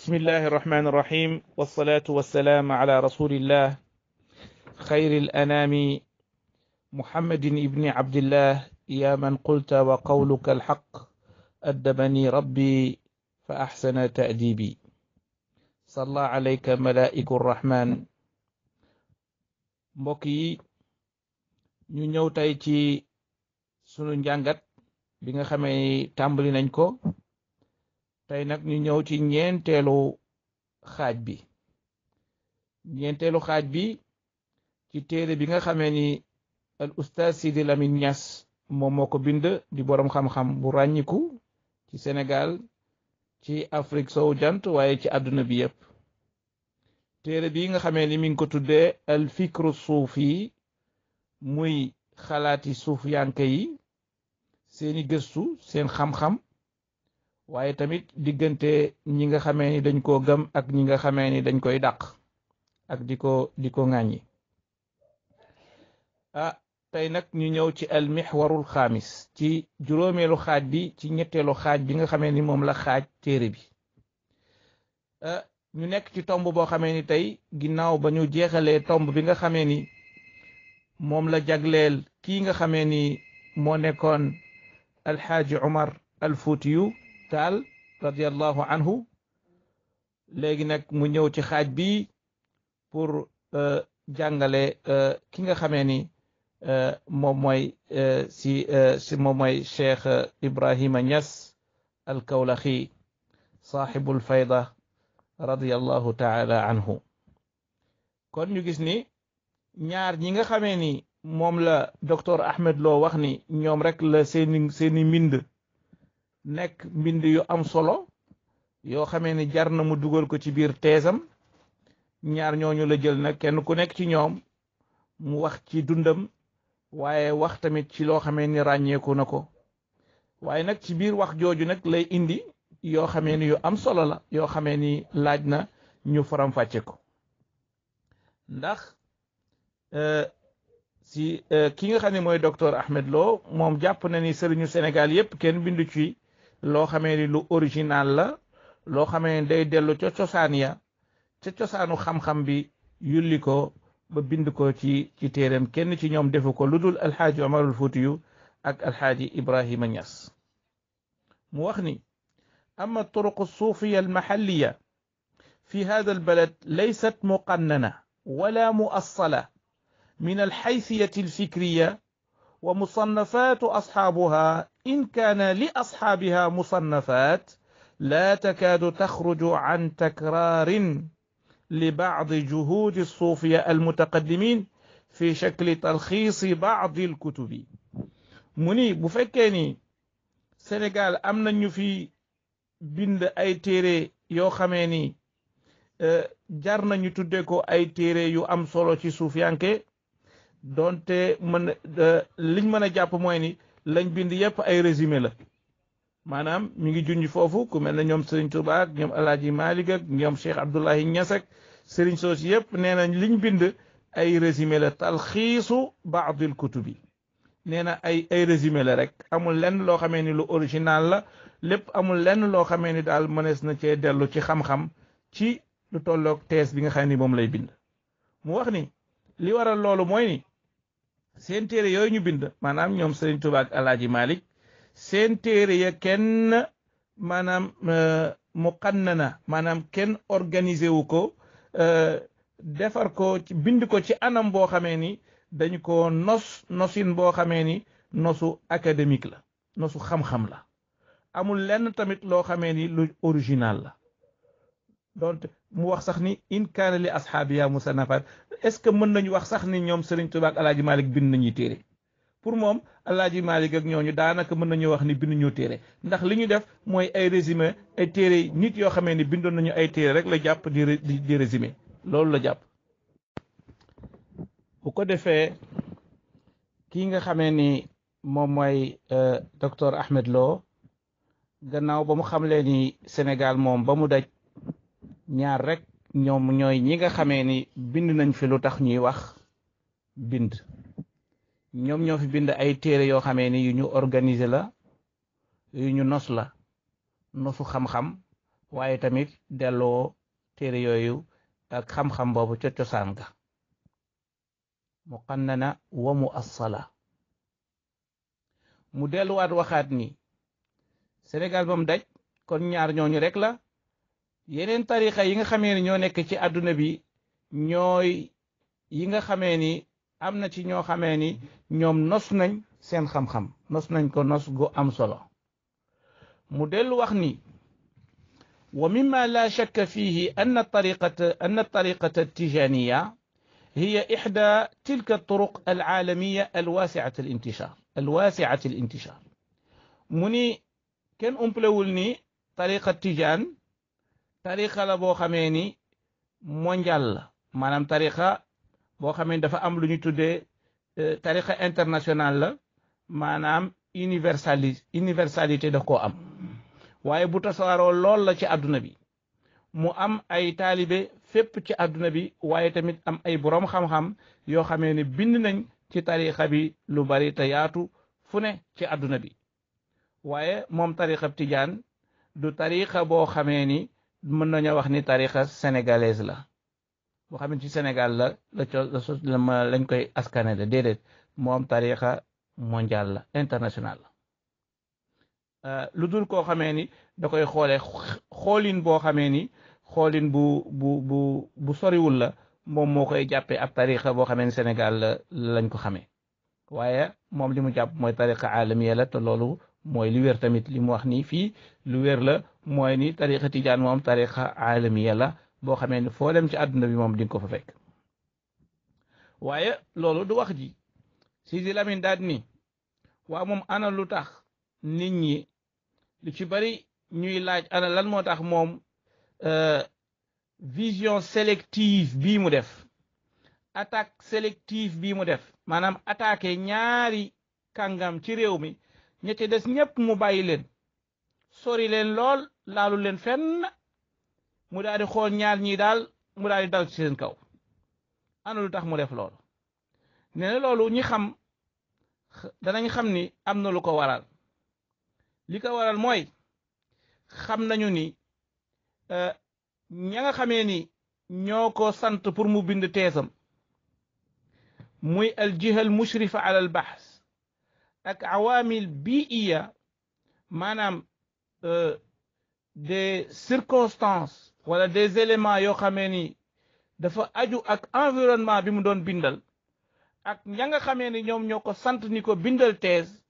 بسم الله الرحمن الرحيم والصلاة والسلام على رسول الله خير الأنام محمد بن عبد الله يا من قلت وقولك الحق أدبني ربي فأحسن تأديبي صلى عليك ملائك الرحمن mbokk ñu ñëw tay ci sunu njàngat bi nga xamee tàmbali nañ ko tey nag ñu ñëw ci ñeenteelu xaaj bi ci téere bi nga xamee ni al ustaz Sidi Lamine Niass moom moo ko bind di boroom xam-xam bu ràññiku ci Sénégal ci Afrique sowu jant waaye ci àdduna bi yépp téere bi nga xamee ni mi ngi ko tuddee al fikru suufi muy xalaati suufiyanke yi seeni gëstu seen xam-xam waaye tamit diggante ñi nga xamee ni dañ koo gëm ak ñi nga xamee ni dañ koy dàq ak di ko ŋàññi tey nag ñu ñëw ci al mixwarul xaamis ci juróomeelu xaaj bi ci ñetteelu xaaj bi nga xamee ni moom la xaaj téere bi ñu nekk ci tomb boo xamee ni tey ginnaaw ba ñu jeexalee tomb bi nga xamee ni moom la jagleel kii nga xamee ni moo nekkoon alxaaji Umar al Fuutiyu Taal radiallahu anhu léegi nag mu ñëw ci xaaj bi pour jàngale ki nga xamee ni moom mooy Cheikh Ibrahima Niass al Kawlaxi saaxibul fayda radiallahu taala anhu kon ñu gis ni ñaar ñi nga xamee ni moom la docteur Ahmed Lo wax ni ñoom rek la seeni mbind nekk mbind yu am solo yoo xamee ni jar na mu dugal ko ci biir teesam ñaar ñooñu la jël nag kenn ku nekk ci ñoom mu wax ci dundam waaye wax tamit ci loo xamee ni ràññeeku na ko waaye nag ci biir wax jooju nag lay indi yoo xamee ni yu am solo la yoo xamee ni laaj na ñu faram-fàcce ko ndax ki nga xam ne mooy docteur Ahmed Lo moom jàpp na ni sëriñu Sénégal yépp kenn bindu ci loo xamee ni lu original la loo xamee ni day dellu ca cosaan ya ca cosaanu xam-xam bi yulli ko ba bind ko ci téereem kenn ci ñoom defu ko lu dul alxaaji Umarul Fuutiyu ak alxaaji Ibrahima Niass mu wax ni ama turuq suufiya almaxalliya fi hada albalad laysat muqannana wala muassala من الحيثية الفكرية ومصنفات أصحابها إن كان لأصحابها مصنفات لا تكاد تخرج عن تكرار لبعض جهود الصوفية المتقدمين في شكل تلخيص بعض الكتب مني بفكني سنغال أمنا نفي بند أي تيري يو خميني جارنا نتودكو أي تيري يو أم solo ci suufiyanke donte liñ mën a jàpp mooy ni lañ bind yépp ay résumé la maanaam mi ngi junj foofu ku mel ne ñoom Serigne Touba ak ñoom Alaaji Malik ak ñoom Cheikh Abdoulahi Niass ak Serigne soos yépp nee nañ liñ bind ay résumé la talxiisu baadil kutubi nee na ay résumé la rek amul lenn loo xamee ni lu original la lépp amul lenn loo xamee ni daal mënees na cee dellu ci xam-xam ci lu tolloog tees bi nga xam ni moom lay bind mu wax ni li waral loolu mooy ni seen téere yooyu ñu bind maanaam ñoom Serigne Touba ak Alaaji Malik seen téere ya kenn maanaam muqannana maanaam kenn organisé wu ko defar ko bind ko ci anam boo xamee ni dañ ko nosin boo xamee ni nosu académique la nosu xam-xam la amul lenn tamit loo xamee ni lu original la donc mu wax sax ni in kaana li ashaabiya musannafat est-ce que mën nañu wax sax ni ñoom Serigne Touba ak Alaaji Malik bind nañuy téere pour moom Alaaji Malik ak ñooñu daanaka mën nañu wax ni bind ñu téere ndax li ñu def mooy ay résumé ay téere nit yoo xamee ni bindoon nañu ay téere rek la jàpp di résumé loolu la jàpp bu ko defee kii nga xamee ni moom mooy docteur Ahmed Lo gannaaw ba mu xamlee ni Sénégal moom ba mu daj ñaar rek ñoom ñooy ñi nga xamee ni bind nañ fi lu tax ñuy wax bind ñoom ñoo fi bind ay téere yoo xamee ni yu ñu organiser la yu ñu nos la nosu xam-xam waaye tamit delloo téere yooyu ak xam-xam boobu ca cosaan ga muqannana wa muassala mu delluwaat waxaat ni Sénégal ba mu daj kon ñaar ñooñu rek la yeneen tarixa yi nga xamee ni ñoo nekk ci àdduna bi ñooy yi nga xamee ni am na ci ñoo xamee ni ñoom nos nañ seen xam-xam nos nañ ko nos gu am solo mu dellu wax ni wa mimma la shakka fihi anna tariqata altijaniya hiya ixda tilka alturuq alaalamiya alwasiat alintishar mu ni kenn umplewul ni tariqa tijaan tariqa la boo xamee ni mondial la maanaam tariqa boo xamee ni dafa am lu ñu tuddee tariqa international la maanaam universalité daf koo am waaye bu tasaaroo lool la ci àdduna bi mu am ay taalibe fépp ci àdduna bi waaye tamit am ay boroom xam-xam yoo xamee ni bind nañ ci tariqa bi lu bari te yaatu fu ne ci àdduna bi waaye moom tariqa tijaan du tariqa boo xamee ni mën nañoo wax ni tariqa sénégalaise la boo xam ne ci Sénégal lañ koy askane la déedéet moom tariqa mondial la international la lu dul koo xamee ni da koy xoolin boo xamee ni xoolin bu soriwul la moom moo koy jàppee ab tariqa boo xamee ni Sénégal lañ ko xamee waaye moom li mu jàpp mooy tariqa alamiya la te loolu mooy li wér tamit li mu wax nii fii lu wér la mooy ni tariqa tijaan moom tariqa alamiya la boo xamee ni foo dem ci àdduna bi moom di nga ko fa fekk waaye loolu du wax ji Sidi Lamine daal ni waa moom ana lu tax nit ñi lu ci bari ñuy laaj ana lan moo tax moom vision sélective bii mu def attaque sélective bii mu def maanaam attaqué ñaari kàngam ci réew mi ña ca des ñëpp mu bàyyi leen sori leen lool laalu leen fenn mu daal di xool ñaar ñii daal mu daal di dal ci seen kaw ana lu tax mu def loolu nee na loolu ñi xam danañ xam ni am na lu ko waral li ko waral mooy xam nañu ni ña nga xamee ni ñoo ko sant pour mu bind teesam muy al jiha al mushrifa ala al bahs ak awamil biiya maanaam des circonstances wala des éléments yoo xamee ni dafa aju ak environnement bi mu doon bindal ak ña nga xamee ni ñoom ñoo ko sant ni ko bindal thèse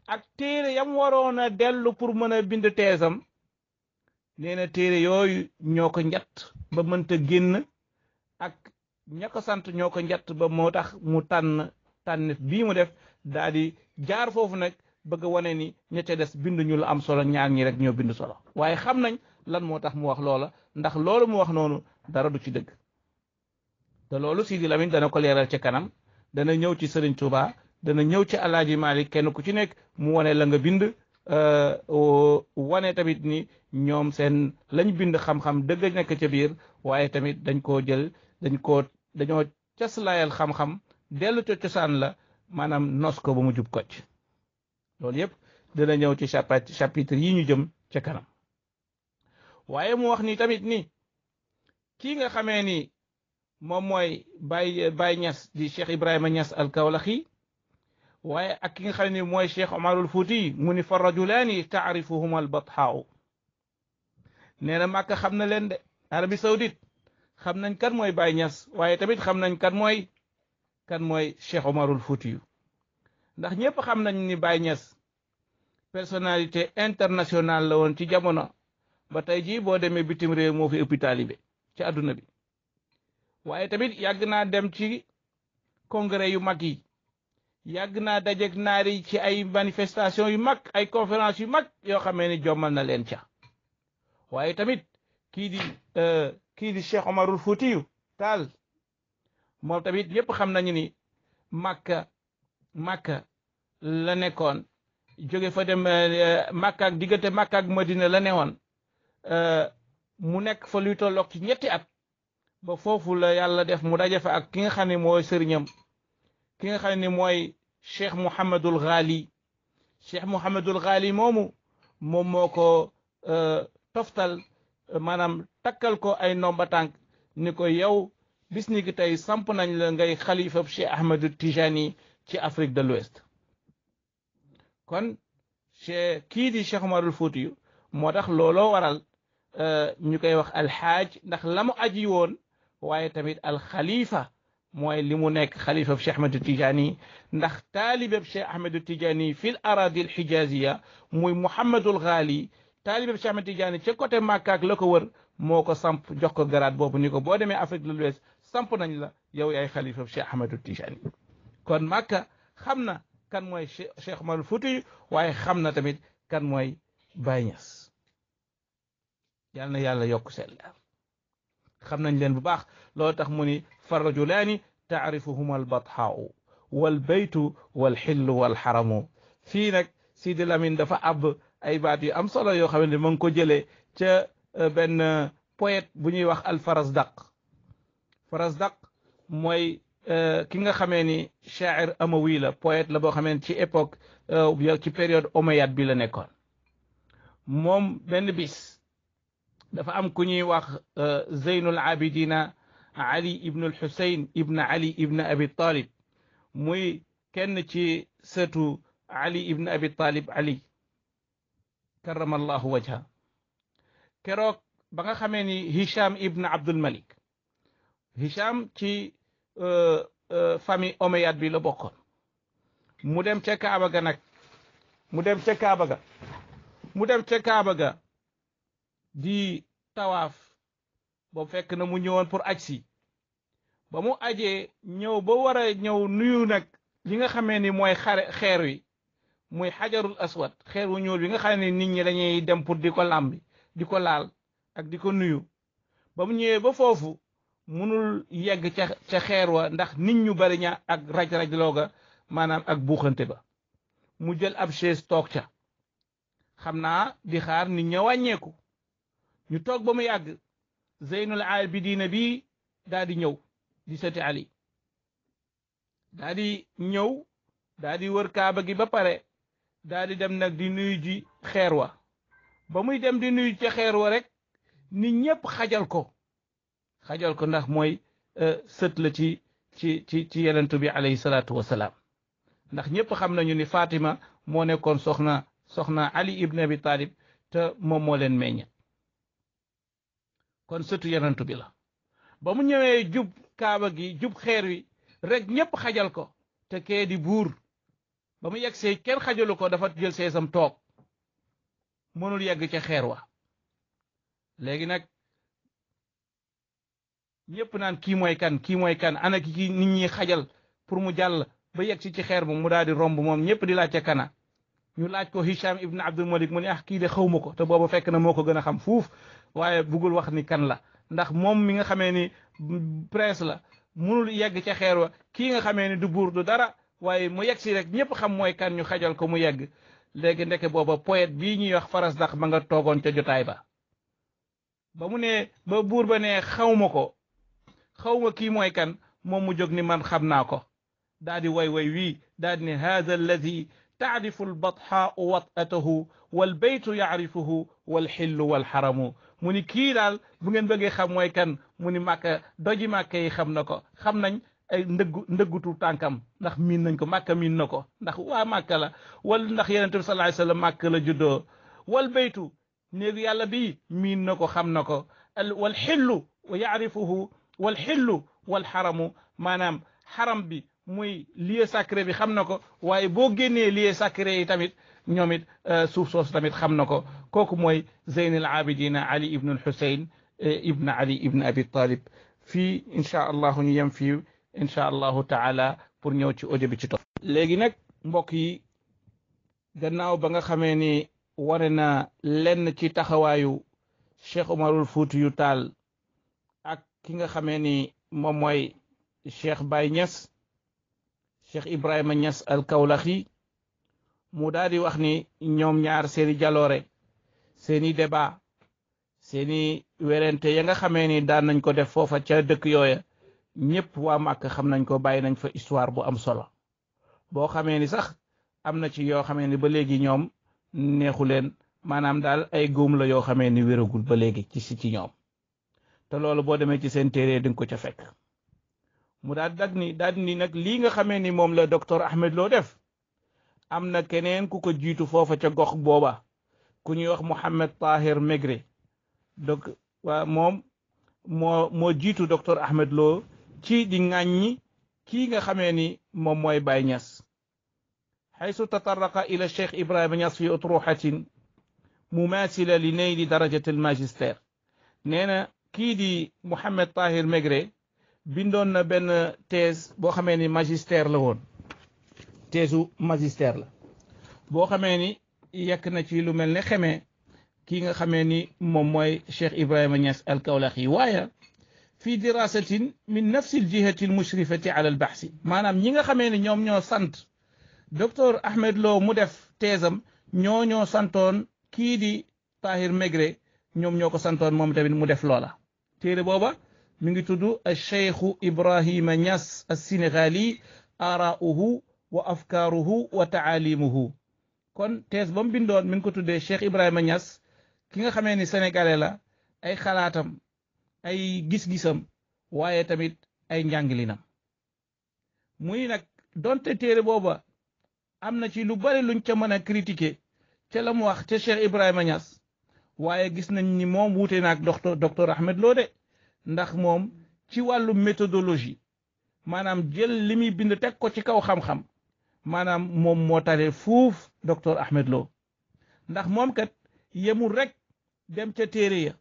ak téere yam waroon a dellu pour mën a bind teesam nee na téere yooyu ñoo ko njatt ba mënta génn ak ña ko sant ñoo ko njatt ba moo tax mu tànn bii mu def daal di jaar foofu nag bëgg a wane ni ña ca des bind ñu lu am solo ñaar ñi rek ñoo bind solo waaye xam nañ lan moo tax mu wax loola ndax loolu mu wax noonu dara du ci dëgg te loolu Sidi Lamine dana ko leeral ci kanam dana ñëw ci Serigne Touba dana ñëw ci Alaaji Malik kenn ku ci nekk mu wane la nga bind wane tamit ni ñoom seen lañ bind xam-xam dëgg nekk ca biir waaye tamit dañoo caslaayal xam-xam dellu ca cosaan la maanaam nos ko ba mu jub kocc loolu yëpp dana ñëw ci chapitre yi ñu jëm ca kanam waaye mu wax ni tamit ni kii nga xamee ni moom mooy Baye Niass di Cheikh Ibrahima Niass al Kawlaxi waaye ak ki nga xam ne mooy Cheikh Omarul Fouti mu ni fa rajulaani taarifuhuma al batxaaw nee na Màkka xam na leen de Arabie Saoudite xam nañ kan mooy Baye Niass waaye tamit xam nañ kan mooy Cheikh Omarul Fouti ndax ñëpp xam nañ ni Baye Niass personnalité internationale la woon ci jamono ba tey jii boo demee bitim réew moo fi ëppi taalibe ci àdduna bi waaye tamit yàgg naa dem ci congrès yu mag yi yàgg naa dajeeg naar yi ci ay manifestation yu mag ay conférence yu mag yoo xamee ni jommal na leen ca waaye tamit kii di Cheikh Omarul Fuutiyu Taal moom tamit ñëpp xam nañu ni Makka la nekkoon jóge fa dem Makka ak diggante Makka ak Madina la newoon mu nekk fa luy tolloog ci ñetti at ba foofu la yàlla def mu daje fa ak ki nga xam ne mooy sëriñam ki nga xam ne mooy Cheikh Mouhamadul Ghali moomu moom moo ko toftal maanaam takkal ko ay nomba tànk ni ko yow bis ni ki tey samp nañ la ngay xalifa Cheikh Ahmed Tijani ci Afrique de l'Ouest kon kii di Cheikh Omarul Fuutiyu moo tax looloo waral ñu koy wax alxaaj ndax la mu aji woon waaye tamit alxalifa mooy li mu nekk xalifa Cheikh Ahmed Tijani ndax taalibeb Cheikh Ahmed Tijani fil aradi alxijaziya muy Muhammadul Ghali taalibeb Cheikh Ahmed Tijani ca côté Makka ak la ko wër moo ko samp jox ko garaat boobu ni ko boo demee Afrique de l'Ouest samp nañ la yow yaay xalifa Cheikh Ahmed Tijani kon Makka xam na kan mooy Cheikh Omarul Fuutiyu waaye xam na tamit kan mooy Baye Niass yal na yàlla yokk seen leer xam nañ leen bu baax loolu tax mu ni fa rajulaani taarifuhuma albathaau walbaytu walxillu walxaramu fii nag Sidi Lamine dafa àbb ay baat yu am solo yoo xam ne ma ngi ko jëlee ca benn poète bu ñuy wax alfarasdaq farasdaq mooy ki nga xamee ni shaa'ir amawi la poète la boo xamee ci époque ci période omeyyade bi la nekkoon moom benn bis dafa am ku ñuy wax zeynul abidina ali ibn al husayn ibn ali ibn abi talib muy kenn ci sëtu ali ibn abi talib ali karamallahu wajha keroog ba nga xamee ni hisham ibn abdul malik hisham ci famille omeyyade bi la bokkoon mu dem ca kaaba ga nag mu dem ca kaaba ga di tawaaf boobu fekk na mu ñëwoon pour aj si ba mu ajee ñëw ba war a ñëw nuyu nag li nga xamee ni mooy xeer wi muy xajarul aswad xeer wu ñuul bi nga xam ne nit ñi dañuy dem pour di ko làmbi di ko laal ak di ko nuyu ba mu ñëwee ba foofu munul yegg ca xeer wa ndax nit ñu bari ña ak raj-raj looga maanaam ak buuxante ba mu jël ab chaise toog ca xam naa di xaar nit ña wàññeeku ñu toog ba mu yàgg zeynul abidina bi daa di ñëw di sëti ali daa di ñëw daa di wër kaaba gi ba pare daa di dem nag di nuyu ji xeer wa ba muy dem di nuyu ca xeer wa rek nit ñépp xajal ko ndax mooy sët la ci yenentu bi alayhi salaatu wasalaam ndax ñépp xam nañu ni Fatima moo nekkoon soxna Ali ibn Abi Talib te moom moo leen meññ kon sëtu yenentu bi la ba mu ñëwee jub kaaba gi jub xeer wi rek ñépp xajal ko te kee di buur ba mu yegg see kenn xajalu ko dafa jël seesam toog mënul yegg ca xeer wa léegi nag ñëpp naan kii mooy kan ana ki nit ñi xajal pour mu jàll ba yegg si ci xeer ba mu daal di romb moom ñëpp di laaj ca kana ñu laaj ko Hisham ibn Abdul Malik mu ne kii de xawma ko te booba fekk na moo ko gën a xam fuuf waaye bugul wax ni kan la ndax moom mi nga xamee ni prince la munul yegg ca xeer wa kii nga xamee ni du buur du dara waaye mu yegg si rek ñëpp xam mooy kan ñu xajal ko mu yegg léegi ndeke booba poète bii ñuy wax Farasdaq ma nga toogoon ca jotaay ba mu ne ba buur ba ne xawma kii mooy kan moom mu jóg ni man xam naa ko daa di way wii daa di ne hada alladi taarifu albathaau watatahu walbaytu yaarifuhu walxillu walxaramu mu ni kii daal bu ngeen bëggee xam mooy kan mu ni màkka doji màkka yi xam na ko xam nañ ay ndëggutu tànkam ndax miin nañ ko màkka miin na ko ndax waa màkka la wala ndax yonent bi sallallahu alayhi wasallam màkka la juddoo walbaytu néegu yàlla bi miin na ko xam na ko walxillu wa yaarifuhu walxillu walxaramu maanaam xaram bi muy lieu sacré bi xam na ko waaye boo génnee lieu sacré yi tamit ñoom it suuf soosu tamit xam na ko kooku mooy Zeyn al Abidina Ali ibn al Husayn ibn Ali ibn Abi Talib fii incha allahu ñu yem fii incha allahu taala pour ñëw ci audio bi ci topp. léegi nag mbokk yi gannaaw ba nga xamee ni wane na lenn ci taxawaayu Cheikh Omarul Fuutiyu Taal ak ki nga xamee ni moom mooy Cheikh Baye Niass Cheikh Ibrahima Niass al Kawlaxi mu daal di wax ni ñoom ñaar seeni jaloore seeni débat seeni werante ya nga xamee ni daan nañ ko def foofa ca dëkk yooya ñëpp waa Màkka xam nañ ko bàyyi nañ fa histoire bu am solo boo xamee ni sax am na ci yoo xamee ni ba léegi ñoom neexu leen maanaam daal ay góom la yoo xamee ni wéragul ba léegi ci ñoom te loolu boo demee ci seen téere di nga ko ca fekk mu daal ni nag lii nga xamee ni moom la docteur Ahmed Lo def am na keneen ku ko jiitu foofa ca gox booba ku ñuy wax Mouhamed Tahir Maigret donc waa moom moo jiitu docteur Ahmed Lo ci di ŋàññi kii nga xamee ni moom mooy Baye Niass xaysu tatarraqa ila Cheikh Ibrahima Niass fi utruxatin mumaasila li nayli darajati al magistère nee na kii di Mouhamed Tahir Maigret bindoon na benn thèse boo xamee ni magistère la woon thèse magistère la boo xamee ni yekk na ci lu mel ne xamee kii nga xamee ni moom mooy Cheikh Ibrahima Niass al Kawlaxi waaye fi dirasatin min nafsi al jihati al mushrifati ala al baxsi maanaam ñi nga xamee ni ñoom ñoo sant docteur Ahmed Lo mu def thèsam ñoo santoon kii di Tahir Maigret ñoom ñoo ko santoon moom tamit mu def loola téere booba mi ngi tudd al cheikhu Ibrahima Niass al sénégali araauhu wa afkaaruhu wa taalimuhu kon thèse ba mu bindoon mi ngi ko tuddee Cheikh Ibrahima Niass ki nga xamee ni sénégalais la ay xalaatam ay gis-gisam waaye tamit ay njàngilinam muy nag donte téere booba am na ci lu bari luñ ca mën a critiquer ca la mu wax ca Cheikh Ibrahima Niass waaye gis nañ ni moom wuute naag docteur Ahmed Lo de ndax moom ci wàllu méthodologie maanaam jël li muy bind teg ko ci kaw xam-xam maanaam moom moo tare fuuf docteur Ahmed Lo ndax moom kat yemul rek dem ca téere ya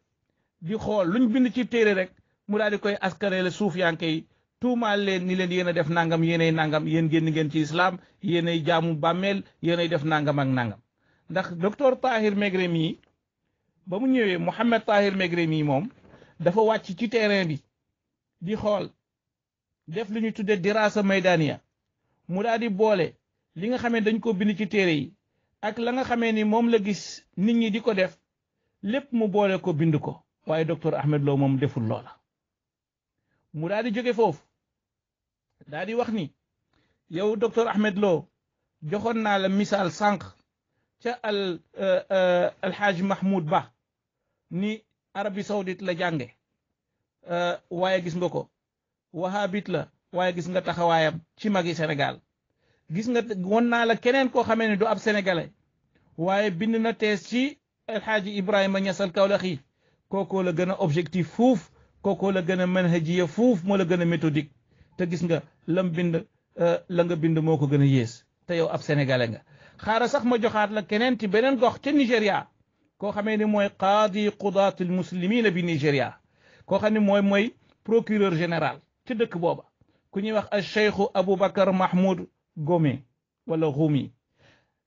di xool luñ bind ci téere rek mu daal di koy askanele suuf yaa ngi koy tuumaal leen ni leen yéen a def nangam yéenay nangam yéen génn ngeen ci islam yéenay jaamu bàmmeel yéenay def nangam ak nangam ndax docteur Tahir Maigret mii ba mu ñëwee Mouhamed Tahir Maigret mii moom dafa wàcc ci terrain bi di xool def lu ñuy tuddee dirasa maydaniya mu daal di boole li nga xamee dañ ko bind ci téere yi ak la nga xamee ni moom la gis nit ñi di ko def lépp mu boole ko bind ko waaye docteur Ahmed Lo moom deful loola mu daal di jóge foofu daal di wax ni yow docteur Ahmed Lo joxoon naa la misaal sànq ca alxaaj Mahmoud Ba ni Arabie Saoudite la jànge waaye gis nga ko wahabit la waaye gis nga taxawaayam ci magi Sénégal gis nga won naa la keneen koo xamee ne du ab sénégalais waaye bind na tees ci alxaaji Ibrahima Niass al Kawlaxi kookoo la gën a objectif fuuf kookoo la gën a manhajiya fuuf moo la gën a méthodique te gis nga lam bind la nga bind moo ko gën a yées te yow ab sénégalais nga xaara sax ma joxaat la keneen ci beneen gox ca Nigéria koo xamee ni mooy qaadi qudaat al muslimina bi Nigéria koo xam ne mooy procureur général ci dëkk booba ku ñuy wax al cheikhu Aboubacar Mahmoud Gome wala Gumi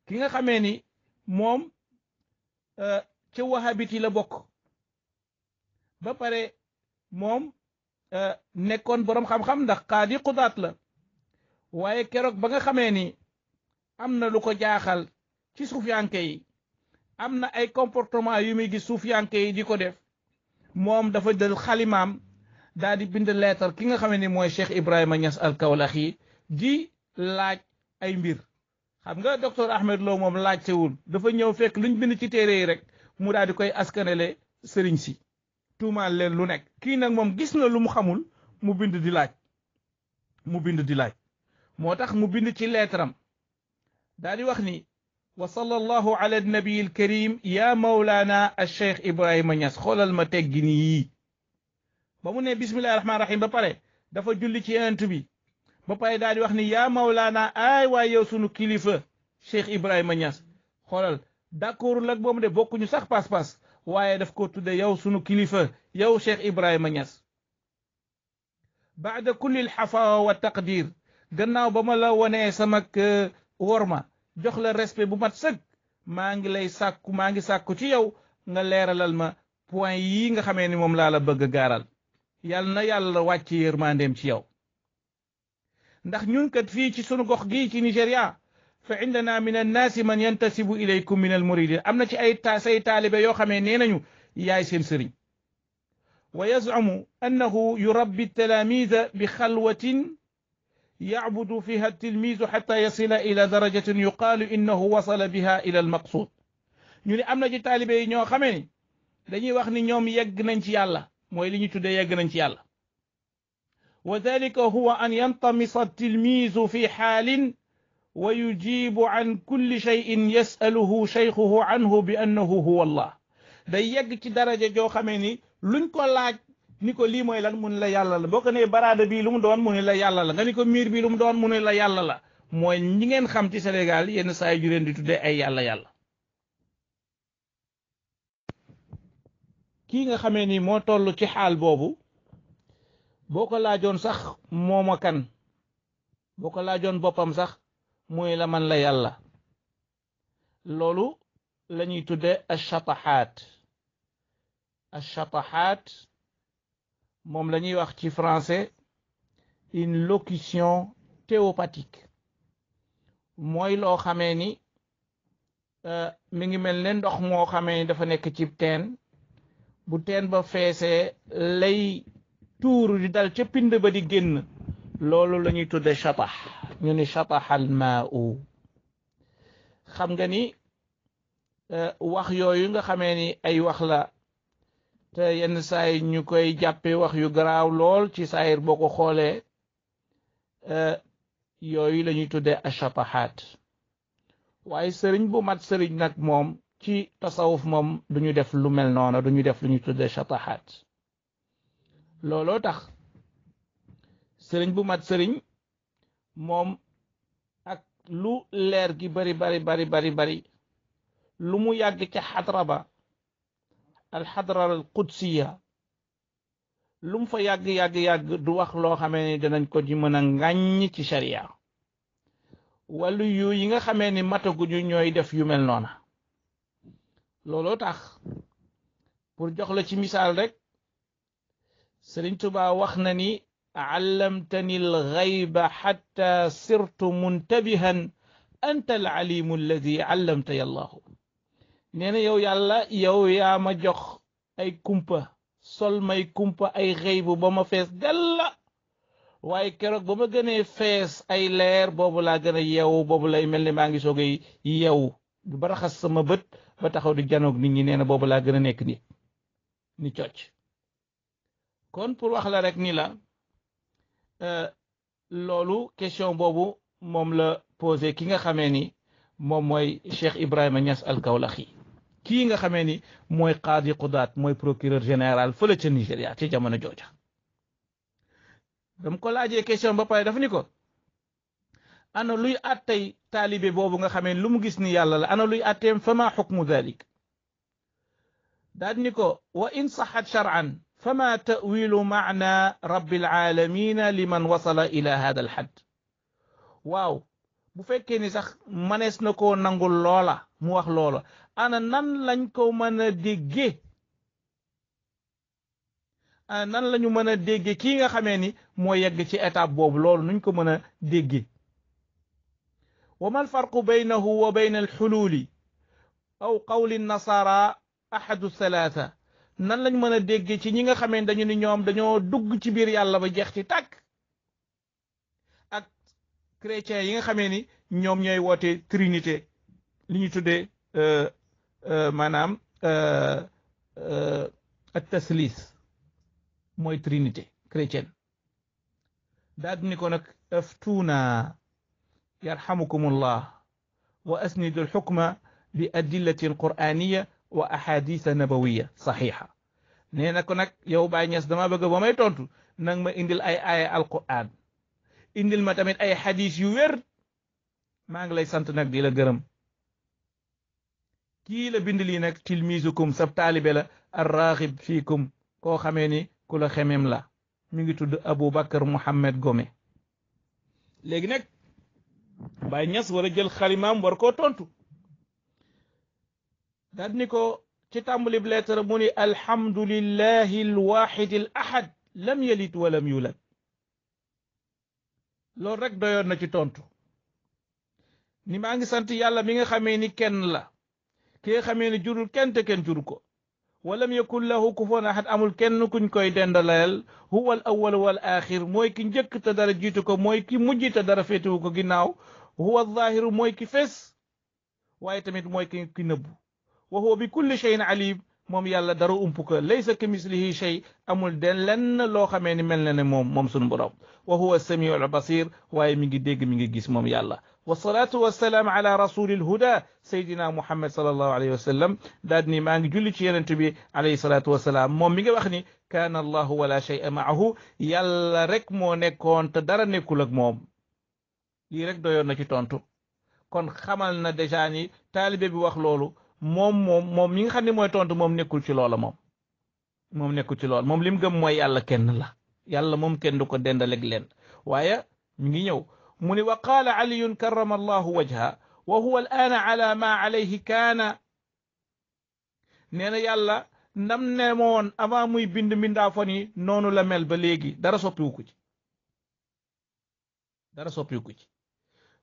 ki nga xamee ni moom ca wahabit yi la bokk ba pare moom nekkoon boroom xam-xam ndax qaadi qudaat la waaye keroog ba nga xamee ni am na lu ko jaaxal ci suufiyanke yi am na ay comportement yu muy gis suufiyanke yi di ko def moom dafa jël xalimaam daal di bind leetar ki nga xamee ni mooy Cheikh Ibrahima Niass al Kawlaxi di laaj ay mbir xam nga docteur Ahmed Lo moom laajtewul dafa ñëw fekk luñ bind ci téere yi rek mu daal di koy askanele sëriñ si tuumaal leen lu nekk kii nag moom gis na lu mu xamul mu bind di laaj moo tax mu bind ci leetaram daal di wax ni wa sallallahu ala nabi al karim ya mawlana al cheikh Ibrahima Niass xoolal ma teggini yii ba mu ne bismillahi rahmaani rahim ba pare dafa julli ci yonent bi ba pare daal di wax ni yaa mawlaana ay waay yow sunu kilifa Cheikh Ibrahima Niass xoolal d'accord lak boobu de bokkuñu sax pas-pas waaye daf ko tudde yow sunu kilifa yow Cheikh Ibrahima Niass baada kulli alxafawa wa taqdir gannaaw ba ma la wonee sama worma jox la respect bu mat sëg maa ngi sàkku ci yow nga leeralal ma point yii nga xamee ni moom laa la bëgg gaaral yàlla na yàlla wàcc yërmandeem ci yow ndax ñun kat fii ci sunu gox gii ci Nigéria fa indana min annaasi man yantasibu ilaykum min almuridin am na ci ay say taalibe yoo xamee nee nañu yaay seen sëriñ wa yazcumu annahu yurabbi talaamida bi xalwatin yacbudu fiha tilmiidu xata yasila ila darajatin yuqaalu innahu wasala biha ila almaqsuud ñu ne am na ci taalibe yi ñoo xamee ni dañuy wax ni ñoom yegg nañ ci yàlla mooy li ñu tuddee yegg nañ ci yàlla wa dalika huwa an yantamisa tilmiizu fi xaalin wa yujibu an kulli cheyin yasaluhu cheykhuhu anhu bi annahu huwa allah day yegg ci daraja joo xamee ni luñ ko laaj ni ko lii mooy lan mu ne la yàlla la boo ko nee baraada bii lu mu doon mu ne la yàlla la nga ni ko miir bii lu mu doon mu ne la yàlla la mooy ñi ngeen xam ci Sénégal yenn saa yi ju leen di tuddee ay yàlla yàlla kii nga xamee ni moo toll ci xaal boobu boo ko laajoon sax mooma kan boo ko laajoon boppam sax muy la man la yàlla loolu la ñuy tudde achatahaat moom la ñuy wax ci français une locution théopathique mooy loo xamee ni mi ngi mel ne ndox moo xamee ni dafa nekk ci teen bu teen ba feesee lay tuur di dal ca pind ba di génn loolu la ñuy tudde chatax ñu ni chataxal maa'u xam nga ni wax yooyu nga xamee ni ay wax la te yenn saay ñu koy jàppe wax yu garaaw lool ci saayir boo ko xoolee yooyu la ñuy tudde achataxaat waaye sëriñ bu mat sëriñ nag moom ci tasawuf moom duñu def lu mel noonu duñu def lu ñuy tudde chataxaat looloo tax sëriñ bu mat sëriñ moom ak lu leer gi bari lu mu yàgg ca xadra ba alxadra al qudsiya lu mu fa yàgg du wax loo xamee ni danañ ko ci mën a ŋàññ ci sharia wàllu yu yi nga xamee ni mataguñu ñooy def yu mel noona looloo tax pour jox la ci misaal rek Sëriñ Tuubaa wax na ni allamtani alxayba xatta sirtu muntabihan anta alalimu alladi allamta yallahu nee na yow yàlla yow yaa ma jox ay kumpa sol may kumpa ay xëybu ba ma fees della waaye keroog ba ma gënee fees ay leer boobu laa gën a yeewu boobu lay mel ni maa ngi soogay yeewu ba raxas sama bët ba taxaw di janoog nit ñi nee na boobu laa gën a nekk nit ni cocc kon pour wax la rek ni la loolu question boobu moom la posé ki nga xamee ni moom mooy Cheikh Ibrahima Niass al-Kawlaxi kii nga xamee ni mooy qaadi qudaat mooy procureur général fële ca Nigéria ci jamono jooja dam ko laajee question ba pare dafa ni ko ana luy attey taalibe boobu nga xamee lu mu gis ni yàlla la ana luy atteem fama xukmu dalik daal ni ko wa in saxat shar'an fama tawilu maana rabbil alamina liman wasala ila hada al hadd waaw bu fekkee ni sax manees na koo nangul loola mu wax loola ana nan lañ ko mën a dégge ana nan lañu mën a dégge kii nga xamee ni moo yegg ci étape boobu loolu nuñ ko mën a dégge wa ma alfarqu baynahu wa bayna alxululi aw qawli nasara ahadu thalatha nan lañ mën a dégge ci ñi nga xamee dañu ni ñoom dañoo dugg ci biir yàlla ba jeex ci tàkk ak chrétiens yi nga xamee ni ñoom ñooy woote trinité li ñu tuddee maanaam ak taslis mooy trinité chrétienne daal ni ko nag aftuuna yarhamukumullah wa asnidu alxukma bi adillatin qur'aniya wa ahaditha nabawiya saxiixa nee na ko nag yow Baay Ñas dama bëgg ba may tontu nag ma indil ay aaya alquran indil ma tamit ay xadis yu wér maa ngi lay sant nag di la gërëm kii la bind lii nag tilmisukum sab taalibe la arraxib fiikum koo xamee ni ku la xemem la mi ngi tudd Aboubacar Mohamed Gome léegi nag Baay Ñas war a jël xalimaam war koo tontu daal ni ko ci tàmbali bi lettre mu ni alhamdulillahi alwaxid al ahad lam yalid walam yulad loolu rek doyoon na ci tontu ni maa ngi sant yàlla mi nga xamee ni kenn la ki nga xamee ni jurul kenn te kenn juru ko walam yakun lahu kufuwan ahad amul kenn kuñ koy dendaleel huwa al awwal wal axir mooy ki njëkk te dara jiitu ko mooy ki mujj te dara féetewu ko ginnaaw huwa al zahiru mooy ki fees waaye tamit mooy ki nëbbu wa huwa bi kulli shay'in alim moom yàlla dara ump ko laysa ka mislihi shay amul den lenn loo xamee ni mel na ne moom sunu borom wa huwa samiu al basir waaye mi ngi dégg mi ngi gis moom yàlla wasalaatu wasalaam ala rasulil huda saydina muhammad sallallahu alayhi wa sallam daal ni maa ngi julli ci yenent bi alayhi salaatu wasalaam moom mi nga wax ni kaana allahu wala shay'a maahu yàlla rek moo nekkoon te dara nekkul ak moom lii rek doyoon na ci tontu kon xamal na déjà ni taalibe bi wax loolu moom mi nga xam ne mooy tontu moom nekkul ci loola moom nekkul ci loola moom lim gëm mooy yàlla kenn la yàlla moom kenn du ko dendaleg leen waaye mi ngi ñëw mu ni wa qaala aliyun karrama allahu wajha wa huwa al aana ala ma alayhi kaana nee na yàlla ndam ne moon avant muy bind mbindaa fon yi noonu la mel ba léegi dara soppiwu ko ci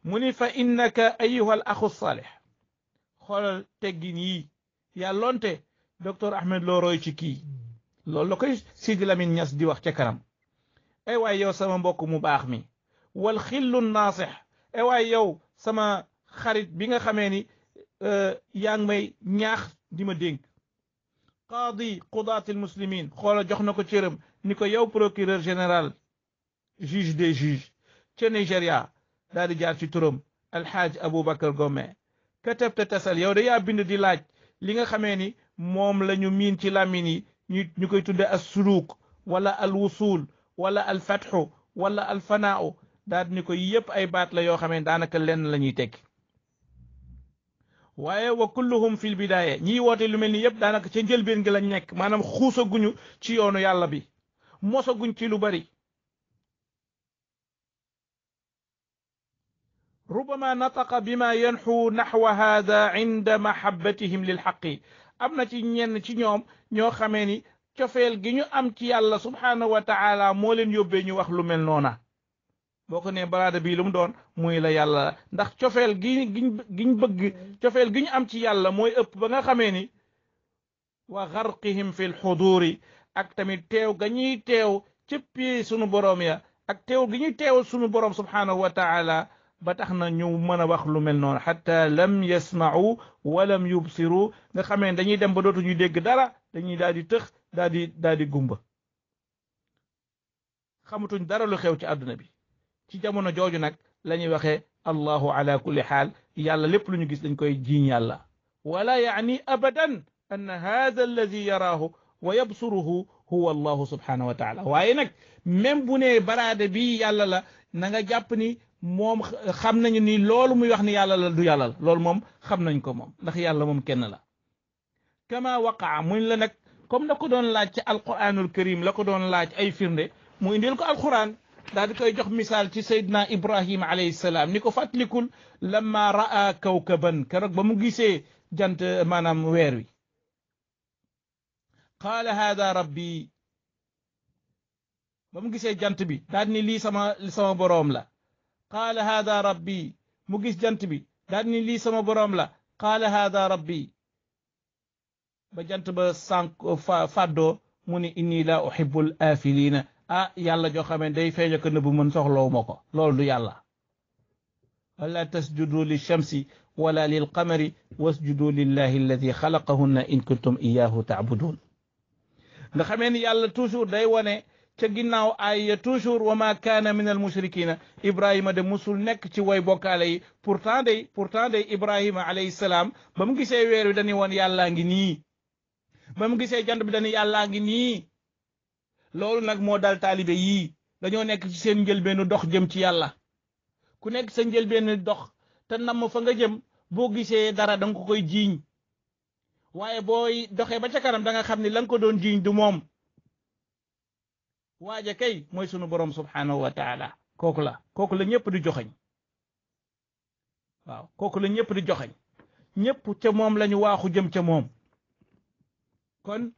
mu ni fa innaka ayuha al axu salih xoolal teggin yi yàlloonte docteur Ahmed Lo roy ci kii loolu la koy Sidi Lamine Niass di wax ca kanam ay waay yow sama mbokk mu baax mi wal xillu naasix ay waay yow sama xarit bi nga xamee ni yaa ngi may ñaax di ma dénk qaadi qudaat al muslimin xoola jox na ko cëram ni ko yow procureur général juge des juges ca Nigeria daal di jaar ci turam alxaaj Aboubacar Gome katabta tasal yow da yaa bind di laaj li nga xamee ni moom la ñu miin ci làmmiñ yi ñu koy tudde as suluk wala al wusul wala al fatxu wala al fanaaw daal ni ko yëpp ay baat la yoo xamee daanaka lenn la ñuy tekki waaye wa kulluhum fil bidaaya ñiy woote lu mel ni yëpp daanaka ca njëlbeen gi lañ nekk maanaam xuusaguñu ci yoonu yàlla bi mosaguñ ci lu bari rubama nataqa bima yanxu naxwa hada inda mahabbatihim lil xaqi am na ci ñenn ci ñoom ñoo xamee ni cofeel gi ñu am ci yàlla subhaanahu wa taala moo leen yóbbee ñu wax lu mel noona boo ko nee baraada bii lu mu doon muy la yàlla ndax cofeel giñ bëgg cofeel gi ñu am ci yàlla mooy ëpp ba nga xamee ni wa garqihim fi lxuduuri ak tamit teew ga ñuy teew cëppee sunu boroom ya ak teew gi ñuy teewal sunu boroom subhaanahu wa taala ba tax na ñu mën a wax lu mel noonu xatta lam yasma'u walam yubsiru nga xamee ne dañuy dem ba dootuñu dégg dara dañuy daal di tëx daal di gumba xamatuñ dara lu xew ci àdduna bi ci jamono jooju nag la ñuy waxee allahu ala kulli xaal yàlla lépp lu ñu gis dañ koy jiiñ yàlla wala yaani abadan an hada alladi yaraahu wa yabsuruhu huwa allahu subhanahu wa taala waaye nag même bu ne baraade bi yàlla la na nga jàpp ni moom xam nañu ni loolu muy wax ni yàlla la du yàlla la loolu moom xam nañ ko moom ndax yàlla moom kenn la kama waqaa muñ la nag comme na ko doon laaj ci alquranul karim la ko doon laaj ay firnde mu indil ko alquran daal di koy jox misaal ci sayyidina ibrahima alayhi salaam ni ko fàttalikul lamma raa kawkaban keroog ba mu gisee jant maanaam weer wi qaala hada rabbi ba mu gisee jant bi daal ni lii sama boroom la qaala hada rabbi mu gis jant bi daal ni lii sama boroom la qaala hada rabbi ba jant ba sànq fàddoo mu ni inni la uhibbul afilina yàlla joo xamee day feeña ko nëbb mën soxlawu ma ko loolu du yàlla wala tasjudu li shamsi wala lil qamari wasjudu lillahi alladi xalaqahunna in kuntum iyahu taabudun nga xamee ni yàlla toujours day wone ca ginnaaw ay toujours wa ma kaana min al mushrikina ibrahima de musul nekk ci way bokkaale yi pourtant day ibrahima alayhi salaam ba mu gisee weer wi dañuy woon yàllaa ngi nii ba mu gisee jant bi dañuy yàllaa ngi nii loolu nag moo dal taalibe yii dañoo nekk ci seen njëlbeenu dox jëm ci yàlla ku nekk sa njëlbeenu dox te namm fa nga jëm boo gisee dara da nga ko koy jiiñ waaye booy doxee ba ca kanam da nga xam ni la nga ko doon jiiñ du moom waaja kay mooy sunu borom subhanahu wa taala kooku la ñëpp di joxañ waaw kooku la ñëpp di joxañ ñëpp ca moom lañu waaxu jëm ca moom kon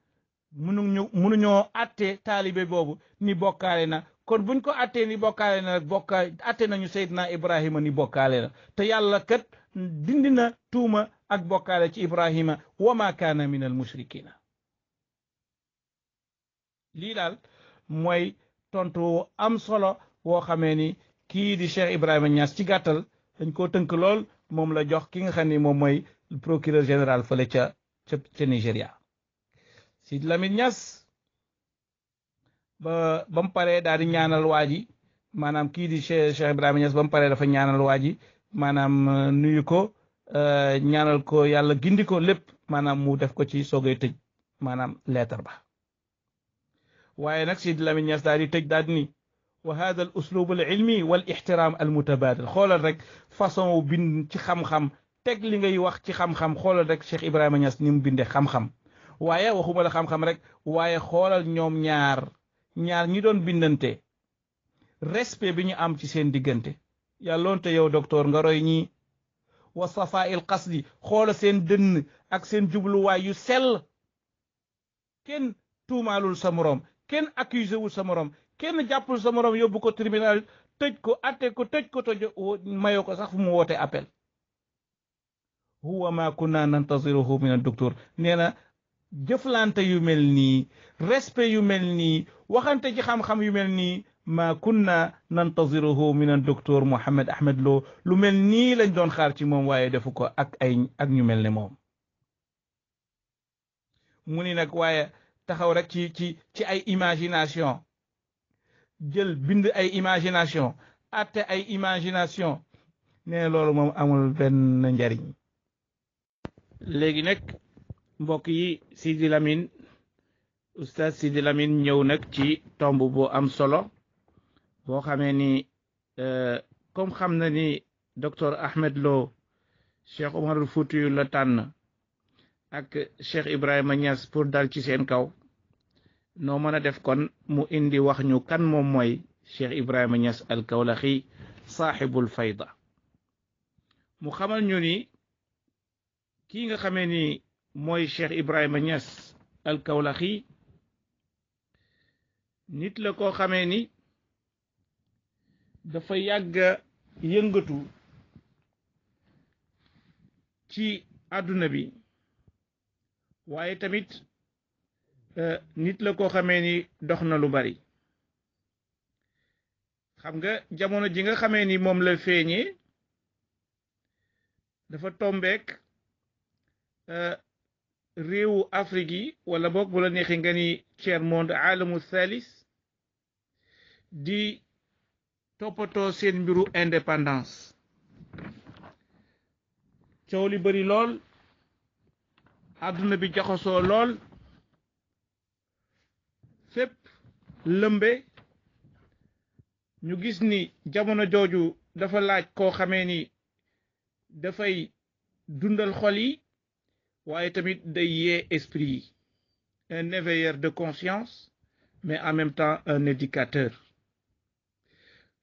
mënuñoo atte taalibe boobu ni bokkaale na kon buñ ko attee ni bokkaale na rek atte nañu Seydina Ibrahima ni bokkaale na te yàlla kat dindi na tuuma ak bokkaale ci Ibrahima wa ma kaana min al mushrikina lii daal mooy tontu am solo woo xamee ni kii di Cheikh Ibrahima Niass ci gàttal dañ koo tënk lool moom la jox ki nga xam ni moom mooy procureur général fële ca ca Nigéria. Sidi Lamine Niass ba mu paree daal di ñaanal waa ji maanaam kii di Cheikh Ibrahima Niass ba mu paree dafa ñaanal waa ji maanaam nuyu ko ñaanal ko yàlla gindi ko lépp maanaam mu def ko ci soogay tëj maanaam lettre ba. waaye nag Sidi Lamine Niass daal di tëj daal di ni wa hada al uslub al ilmi wal ixtiraam al mutabadil xoolal rek façon bind ci xam-xam teg li ngay wax ci xam-xam xoolal rek Cheikh Ibrahima Niass ni mu bindee xam-xam waaye waxuma la xam-xam rek waaye xoolal ñoom ñaar ñi doon bindante respect bi ñu am ci seen diggante yàlloonte yow docteur nga roy ñii wa safa il qasdi xoola seen dënn ak seen jubluwaay yu sell kenn tuumaalul sa morom kenn accusé wul sa morom kenn jàppul sa morom yóbbu ko tribunal tëj ko atte ko tëj ko tëj mayoo ko sax fu mu woote appel huwa ma kunna nantaziruhu min ad-docteur nee na jëflante yu mel nii respect yu mel nii waxante ci xam-xam yu mel nii ma kunna nantaziruhu min ad-docteur Mouhamed Ahmed Lo lu mel nii lañ doon xaar ci moom waaye defu ko ak ñu mel ne moom mu ni nag waaye taxaw rek ci ay imagination jël bind ay imagination atte ay imagination nee loolu moom amul benn njariñ léegi nag mbokk yi Sidi Lamine oustaz Sidi Lamine ñëw nag ci tomb bu am solo boo xamee ni comme xam na ni docteur Ahmed Lo Cheikh Omarul Foutiyou la tànn ak Cheikh Ibrahima Niass pour dal ci seen kaw noo mën a def kon mu indi wax ñu kan moom mooy Cheikh Ibrahima Niass al Kawlaxi saaxibul fayda mu xamal ñu ni kii nga xamee ni mooy Cheikh Ibrahima Niass al Kawlaxi nit la koo xamee ni dafa yàgg yëngatu ci àdduna bi waaye tamit nit la koo xamee ni dox na lu bari xam nga jamono ji nga xamee ni moom la feeñee dafa tombeek réewu Afrique yi wala boog bu la neexee nga ni tiers monde alamu thalis di toppatoo seen mbiru indépendance coow li bari lool àdduna bi jaxasoo lool fépp lëmbe ñu gis ni jamono jooju dafa laaj koo xamee ni dafay dundal xol yi waaye tamit day yee esprit yi un éveilleur de conscience mais en même temps un éducateur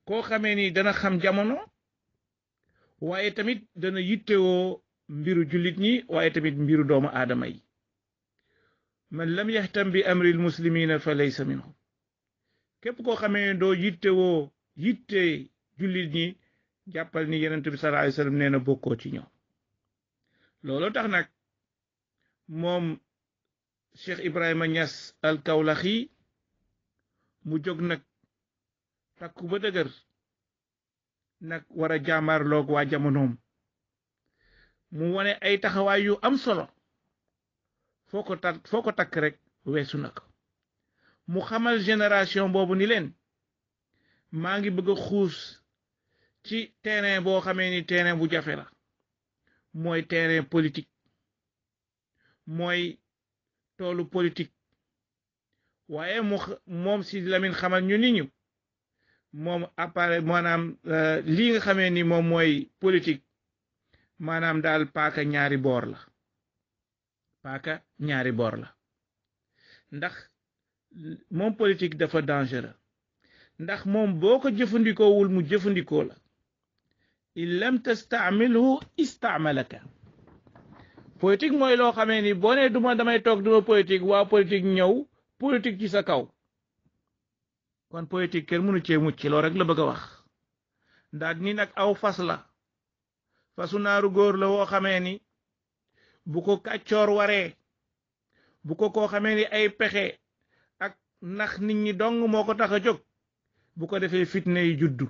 koo xamee ni dana xam jamono waaye tamit dana yittewoo mbiru jullit ñi waaye tamit mbiru doomu aadama yi man lam yahtam bi amril muslimina fa laysa minhum képp koo xamee doo yittewoo yitte jullit ñi jàppal ni yonent bi sallallahu alayhi wasallam nee na bokkoo ci ñoom loolu tax nag moom Cheikh Ibrahima Niass al Kawlaxi mu jóg nag takku ba dëgër nag war a jàmbaarloog waa jamonoom mu wane ay taxawaay yu am solo foo ko takk rek weesu na ko mu xamal génération boobu ni leen maa ngi bëgg a xuus ci terrain boo xamee ni terrain bu jafe la mooy terrain politique mooy toolu politique waaye moom Sidi Lamine xamal ñu ni ñu moom appareil maanaam lii nga xamee ni moom mooy politique maanaam daal paaka ñaari boor la ndax moom politique dafa dangereux ndax moom boo ko jëfandikoowul mu jëfandikoo la in lam tastaamilhu istaamalaka politique mooy loo xamee ni boo nee damay toog duma politique waa politique ñëw politique ci sa kaw kon politique kenn mënu cee mucc loolu rek la bëgg a wax ndax ni nag aw fas la fasu naaru góor la woo xamee ni bu ko kàccoor waree bu ko koo xamee ni ay pexe ak nax nit ñi dong moo ko tax a jóg bu ko defee fitna yi juddu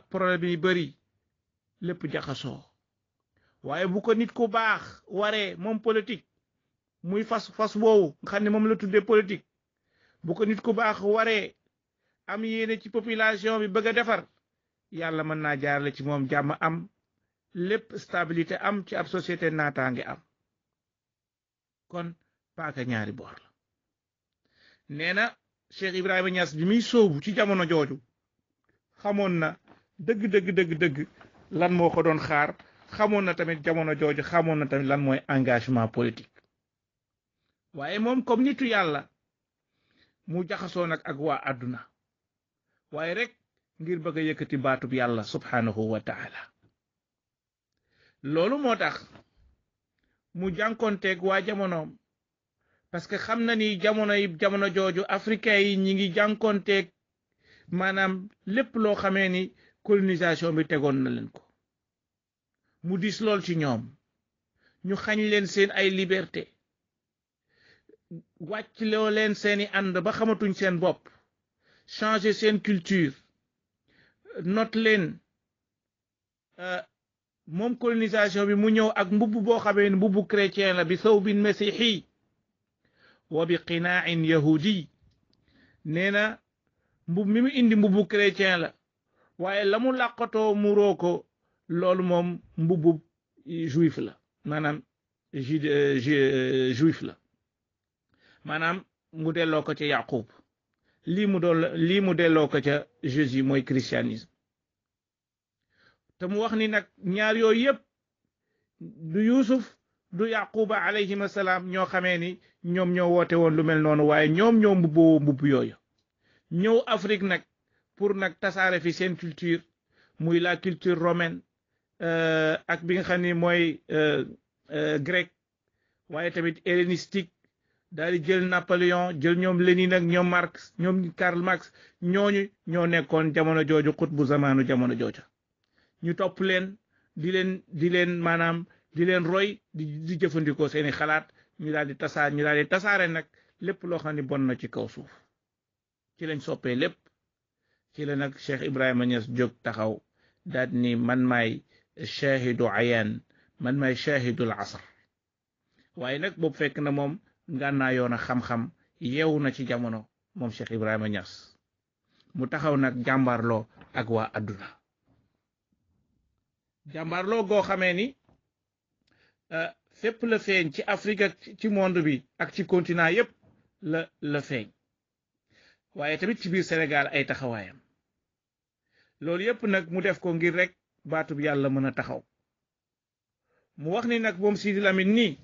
problème yi bari lépp jaxasoo waaye bu ko nit ku baax waree moom politique muy fas woowu nga xam ne moom la tuddee politique bu ko nit ku baax waree am yéene ci population bi bëgg a defar yàlla mën naa jaarale ci moom jàmm am lépp stabilité am ci ab société naataange am kon paaka ñaari boor la nee na Cheikh Ibrahima Niass bi muy sóobu ci jamono jooju xamoon na dëgg lan moo ko doon xaar xamoon na tamit jamono jooju xamoon na tamit lan mooy engagement politique waaye moom comme nitu yàlla mu jaxasoo nag ak waa àdduna waaye rek ngir bëgg a yëkkati baatub yàlla subhanahu wa taala loolu moo tax mu jànkonteeg waa jamonoom parce que xam na ni jamono jooju africain yi ñi ngi jànkonteeg maanaam lépp loo xamee ni colonisation bi tegoon na leen ko mu dis lool ci ñoom ñu xañ leen seen ay liberté wàcc loo leen seeni ànd ba xamatuñ seen bopp changer seen culture not leen moom colonisation bi mu ñëw ak mbubb boo xamee ni mbubbu chrétien la bi thawbin masihi wa bi qinaa'in yahudi nee na mbub mi mu indi mbubbu chrétien la waaye la mu làqatoo mu roo ko loolu moom mbubbu juif la maanaam juif la maanaam mu delloo ko ca yaqub lii mu delloo ko ca Jésus mooy christianisme te mu wax ni nag ñaar yooyu yëpp du Yuusuf du yaquba alayhim assalaam ñoo xamee ni ñoom ñoo woote woon lu mel noonu waaye ñoom ñoo mbubb yooyu ñëw Afrique nag pour nag tasaare fi seen culture muy la culture romaine ak bi nga xam ni mooy grec waaye tamit hellénistique daal di jël Napoléon jël ñoom Lénine ak ñoom Marx ñoom Karl Marx ñooñu ñoo nekkoon jamono jooju xutbu zamaanu jamono jooja ñu topp leen di leen maanaam di leen roy di jëfandikoo seeni xalaat ñu daal di tasaare nag lépp loo xam ne bon na ci kaw suuf ci lañ soppee lépp ci la nag Cheikh Ibrahima Niass jóg taxaw daal ni man maay shahidu ayaan man maay shahidul asr waaye nag boobu fekk na moom ngànnaa yoon a xam-xam yeewu na ci jamono moom Cheikh Ibrahima Niass mu taxaw nag jàmbaarloo ak waa adduna jàmbaarloo goo xamee ni fépp la feeñ ci Afrique ak ci monde bi ak ci continent yépp la feeñ waaye tamit ci biir Sénégal ay taxawaayam loolu yépp nag mu def ko ngir rek baatub yàlla mën a taxaw mu wax ni nag moom Sidi Lamine nii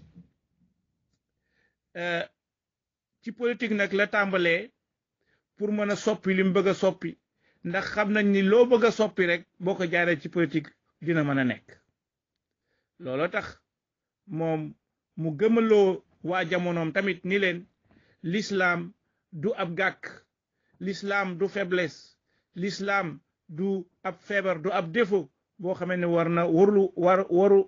ci politique nag la tàmbalee pour mën a soppi li mu bëgg a soppi ndax xam nañ ni loo bëgg a soppi rek boo ko jaaree ci politique dina mën a nekk looloo tax moom mu gëmaloo waa jamonoom tamit ni leen l'islam du ab gàkk l'islam du faiblesse l'islam du ab feebar du ab défaut boo xamee ne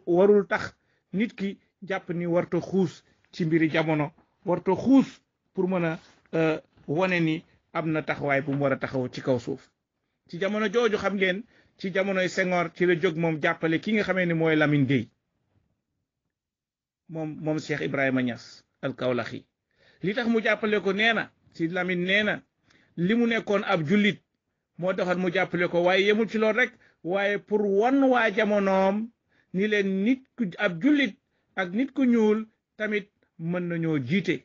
warul tax nit ki jàpp ni warta xuus ci mbiri jamono warta xuus pour mën a wane ni am na taxawaay bu mu war a taxaw ci kaw suuf ci jamono jooju xam ngeen ci jamonoy Senghor ci la jóg moom jàppale ki nga xamee ni mooy Lamine Gueye moom Cheikh Ibrahima Niass al Kawlaxi li tax mu jàppale ko nee na si Lamine nee na li mu nekkoon ab jullit moo taxoon mu jàppale ko waaye yemul ci loolu rek waaye pour wan waa jamonoom ni leen nit ku ab jullit ak nit ku ñuul tamit mën nañoo jiite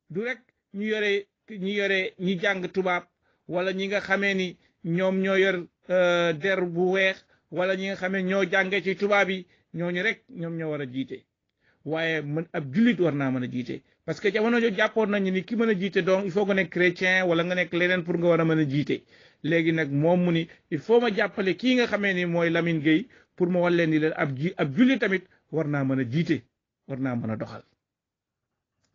du rek ñi jàng tubaab wala ñi nga xamee ni ñoom ñoo yor der bu weex wala ñi nga xamee ñoo jàngee ci tubaab yi ñooñu rek ñoom ñoo war a jiite waaye mën ab jullit war naa mën a jiite parce que jamono jo jàppoon nañu ni ki mën a jiite donc il faut nga nekk chrétien wala nga nekk leneen pour nga war a mën a jiite léegi nag moom mu ni il faut ma jàppale kii nga xamee ni mooy Lamine Gueye pour ma wan leen ni leen ab jullit tamit war naa mën a jiite war naa mën a doxal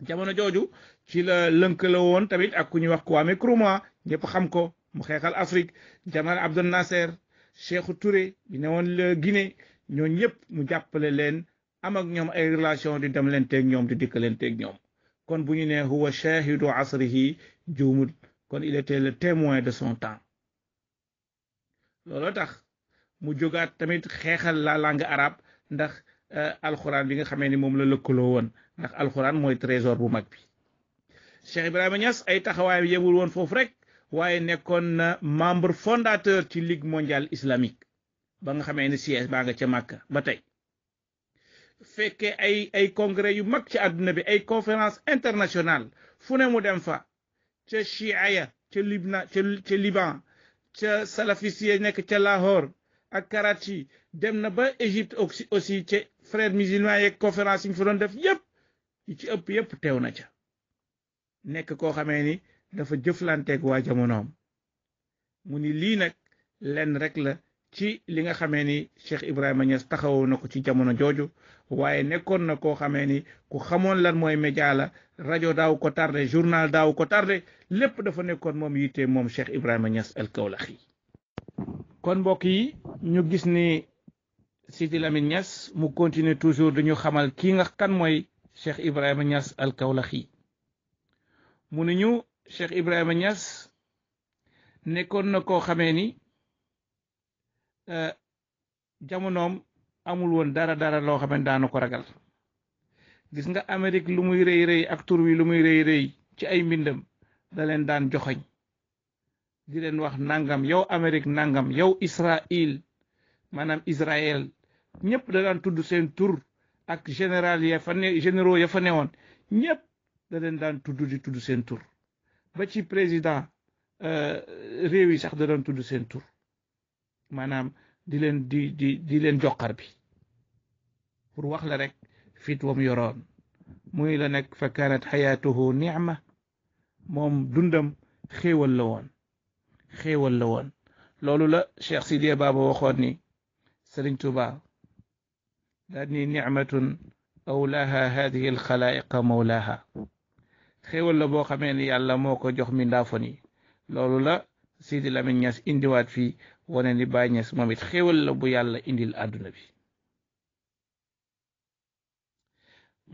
jamono jooju ci la lënkale woon tamit ak ku ñuy wax Kwame Nkrumah ñëpp xam ko mu xeexal Afrique Jamal Abdel Nasser Sékou Touré bi ne woon Guinée ñoo ñëpp mu jàppale leen am ak ñoom ay relation di dem leen teeg ñoom di dikk leen teeg ñoom kon bu ñu ne huwa shahidu asrihi juumut kon il était le témoin de son temps looloo tax mu jógaat tamit xeexal la langue arabe ndax alxuraan bi nga xamee ni moom la lëkkaloo woon ndax alxuraan mooy trésor bu mag bi Cheikh Ibrahima Niass ay taxawaay yemul woon foofu rek waaye nekkoon na membre fondateur ci Ligue mondiale islamique ba nga xamee ni siège baa nga ca Màkka ba tey fekkee ay congrès yu mag ci àdduna bi ay conférence internationale fu ne mu dem fa ca chia ya ca Liban ca salafis yi nekk ca Lahore ak Karachi dem na ba Égypte aussi ca frères musulmans yeeg conférence yi ñu fa doon def yépp yi ci ëpp yépp teew na ca nekk koo xamee ni dafa jëflanteeg waa jamonoom mu ni lii nag lenn rek la ci li nga xamee ni Cheikh Ibrahima Niass taxawoo na ko ci jamono jooju waaye nekkoon na koo xamee ni ku xamoon lan mooy média la rajo daaw ko tardé journal daaw ko tardé lépp dafa nekkoon moom yitte moom Cheikh Ibrahima Niass al Kawlaxi kon mbokk yi ñu gis ni Sidi Lamine Niass mu continuer toujours dañu xamal kii nga kan mooy Cheikh Ibrahima Niass al Kawlaxi mu ne ñu Cheikh Ibrahima Niass nekkoon na koo xamee ni jamonoom amul woon dara loo xam ne daana ko ragal gis nga Amérique lu muy rëy ak tur wi lu muy rëy ci ay mbindam da leen daan joxoñ di leen wax nangam yow Amérique nangam yow Israël maanaam Israël ñëpp da daan tudd seen tur ak général ya fa ne généraux ya fa newoon ñëpp da leen daan tudd seen tur ba ci président réew yi sax da doon tudd seen tur maanaam di leen joxar bi pour wax la rek fit wam yoroon muy la nekk fa kanat xayaatuhu nicma moom dundam xéewal la woon loolu la Cheikh Sidiya Baba waxoon ni Sëriñ Tuuba daal ni nicmatun awlaha hadihi alxalaiqa mawlaha xéewal la boo xamee ni yàlla moo ko jox mi ndaafon yi loolu la Sidi Lamine Niass indiwaat fii wane ni Baay Niass moom it xéewal la bu yàlla indil àdduna bi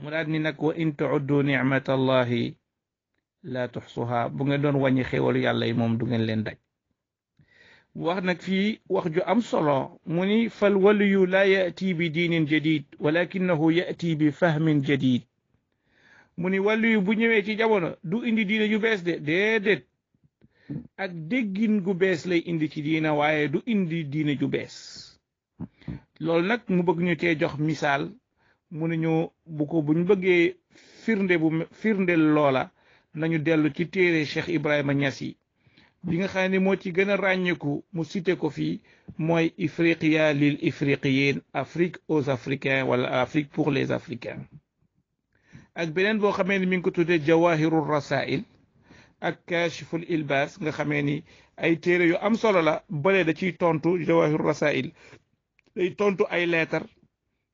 mu daal ni nag wa in tuuddu nicmatallahi la tuxsuha bu ngeen doon wàññi xéewalu yàlla yi moom du ngeen leen daj wax nag fii wax ju am solo mu ni fal waliyu la yati bi diinin jadid walakinahu yati bi fahmin jadid mu ni waliyu bu ñëwee ci jamono du indi diine ju bees de déedéet ak déggin gu bees lay indi ci diina waaye du indi diine ju bees loolu nag mu bëgg ñu tee jox misaal mu ne ñu buñ bëggee firnde loola nañu dellu ci téere Cheikh Ibrahima Niass yi bi nga xam ne moo ci gën a ràññeeku mu cité ko fii mooy Ifriqiya lil Ifriqiyin Afrique aux Africains wala Afrique pour les Africains ak beneen boo xamee ni mi ngi ko tuddee Jawahirul Rasail ak Kashiful Ilbas nga xamee ni ay téere yu am solo la bële da ciy tontu Jawahirul Rasail day tontu ay leetar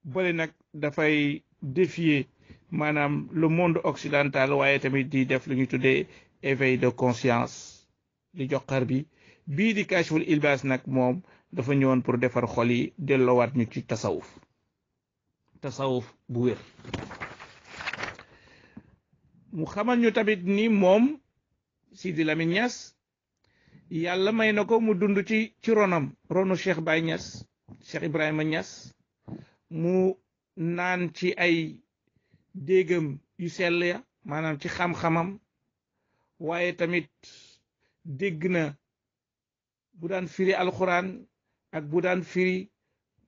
bële nag dafay défier maanaam le monde occidental waaye tamit di def lu ñu tuddee éveil de conscience di joxar bi bii di Kashiful Ilbas nag moom dafa ñëwoon pour defar xol yi delloowaat ñu ci tasawuf bu wér mu xamal ñu tamit ni moom Sidi Lamine Niass yàlla may na ko mu dund ci ronu Cheikh Baye Niass Cheikh Ibrahima Niass mu naan ci ay déggam yu sell ya maanaam ci xam-xamam waaye tamit dégg na bu daan firi alxuraan ak bu daan firi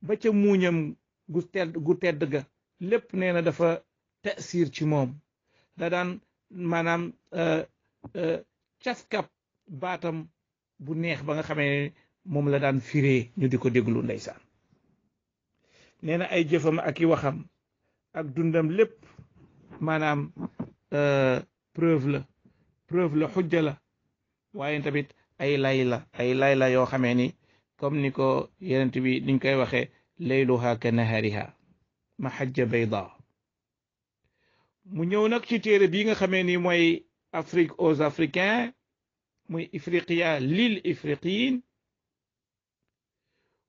ba ca muuñam gu tedd ga lépp nee na dafa tasir ci moom da daan maanaam cafkap baatam bu neex ba nga xamee moom la daan firee ñu di ko déglu ndeysaan nee na ay jëfam ak i waxam ak dundam lépp maanaam preuve la xujja la waaye tamit ay lay la yoo xamee ni comme ni ko yenent bi niñ koy waxee layluha ka nahariha mahajja bayda mu ñëw nag ci téere bii nga xamee ni mooy Afrique aux Africains muy Ifriqiya lil Ifriqiyin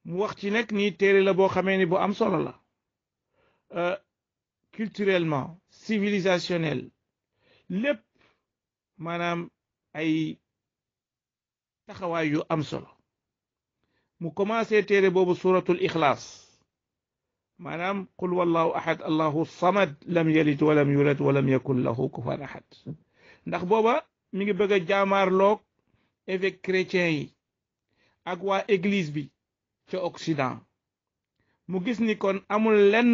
mu wax ci nekk ni téere la boo xamee ni bu am solo la culturellement civilisationnel lépp maanaam ay taxawaay yu am solo mu commencé téere boobu suratul Ixlaas maanaam qul wallahu ahad allahu samad lam yalid walam yulad walam yakun lahu kufuwan ahad ndax booba mi ngi bëgg a jaamaarloog évêque chrétien yi ak waa église bi ca Occident mu gis ni kon amul lenn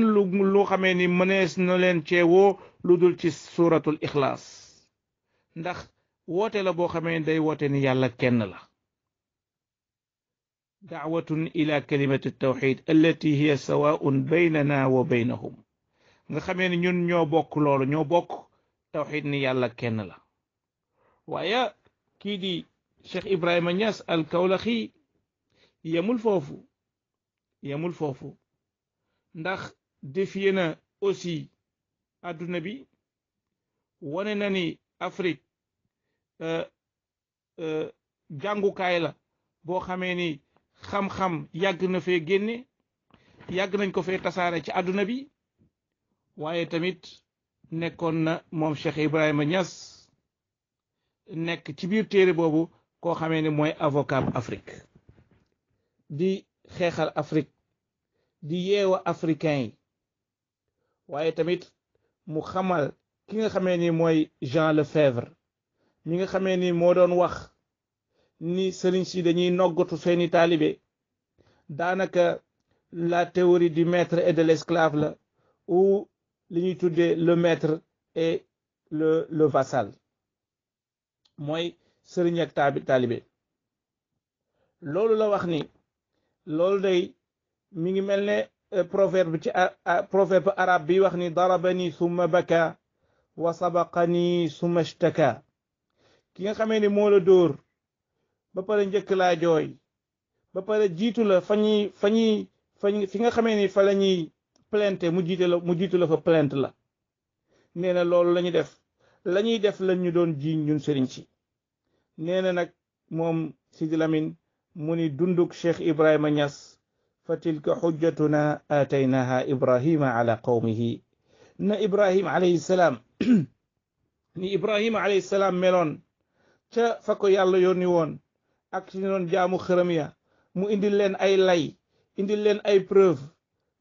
lu xamee ni mënees na leen ceewoo lu dul ci suratul ixlaas ndax woote la boo xamee ni day woote ni yàlla kenn la daawatun ila kalimati tawxid allati hiya sawaun baynana wa baynahum nga xamee ni ñun ñoo bokk loolu ñoo bokk tawxid ni yàlla kenn la waaye kii di Cheikh Ibrahima Niass al Kawlaxi yemul foofu ndax défier na aussi adduna bi wane na ni Afrique jàngukaay la boo xamee ni xam-xam yàgg na fee génne yàgg nañ ko fee tasaare ci adduna bi waaye tamit nekkoon na moom Cheikh Ibrahima Niass nekk ci biir téere boobu koo xamee ni mooy avocat Afrique di xeexal Afrique di yeewa africain yi waaye tamit mu xamal ki nga xamee ni mooy Jean Lefebvre mi nga xamee ni moo doon wax ni sëriñ si dañuy noggatu seeni taalibe daanaka la théorie du maître et de l'esclave la ou li ñuy tuddee le maître et le vassal mooy sëriñ ak taalibe loolu la wax ni loolu day mi ngi mel ne proverbe ci proverbe arabe bi wax ni darabani summa baka wa sabaqani summa ishtaka ki nga xamee ni moo la dóor ba pare njëkk laa jooy ba pare jiitu la fi nga xamee ni fa la ñuy plainte mu jiitu la fa plainte la nee na loolu la ñuy def lañ ñu doon jiiñ ñun sëriñ si nee na nag moom Sidi Lamine mu ni dunduk Cheikh Ibrahima Niass fa tilka xujjatuna aataynaha Ibrahima ala qawmihi na Ibrahima alayhi salaam ni Ibrahima alayhi salaam meloon ca fa ko yàlla yónni woon ak ci doon jaamu xërëm ya mu indil leen ay lay indil leen ay preuve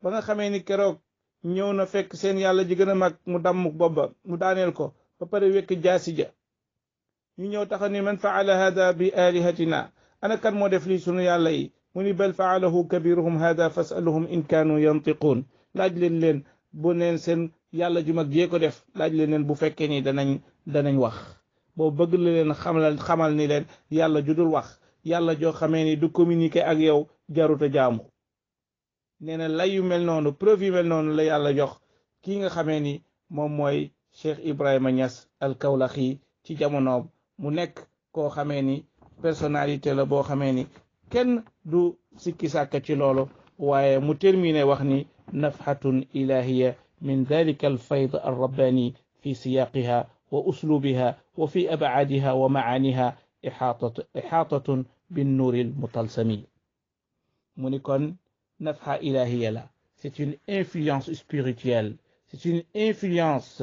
ba nga xamee ni keroog ñëw na fekk seen yàlla ji gën a mag mu damm bobba mu daaneel ko ba pare wekk jaasi ja ñu ñëw taxa ni man faala hada bi alihatina ana kan moo def lii sunu yàlla yi mu ni bal faalahu kabiruhum hada fasaluhum in kaanu yantiquun laaj leen bu neen seen yàlla ju mag jee ko def laaj leen bu fekkee ni danañ wax boobu bëgg la leen xamal ni leen yàlla ju dul wax yàlla joo xamee ni du communiquer ak yow jaruta jaamu nee na lay yu mel noonu preuve yu mel noonu la yàlla jox kii nga xamee ni moom mooy Cheikh Ibrahima Niass al Kawlaxi ci jamonoom mu nekk koo xamee ni personnalité la boo xamee ni kenn du sikki sàkka ci loolu waaye mu terminé wax ni nafhatun ilahiya min dalika al fayd al rabbani fi siyaqiha wa uslubiha wa fi ab'adiha wa maaniha ihaatatun bin nuuri al mutalsami mu ni kon nafha ilahiya la c'est une influence spirituelle c'est une influence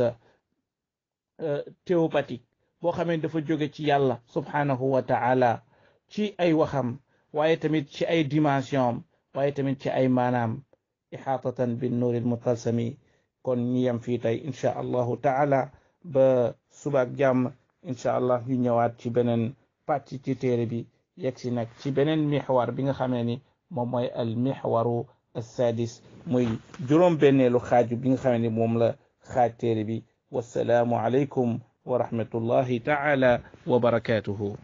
théopathique boo xamee dafa jóge ci yàlla subhanahu wa ta'ala ci ay waxam waaye tamit ci ay dimension waaye tamit ci ay maanaam ihaatatan bin nuuri al mutalsami kon ñu yem fii tey insha allahu ta'ala ba subaak jàmm insha allah yu ñëwaat ci beneen pàcc ci téere bi yegg si nag ci beneen mixwar bi nga xamee ni moom mooy al mixwaru assadis muy juróom benneelu xaaju bi nga xamee ni moom la xaaj téere bi wassalaamu aleykum wa rahmatullahi taala wa barakatuhu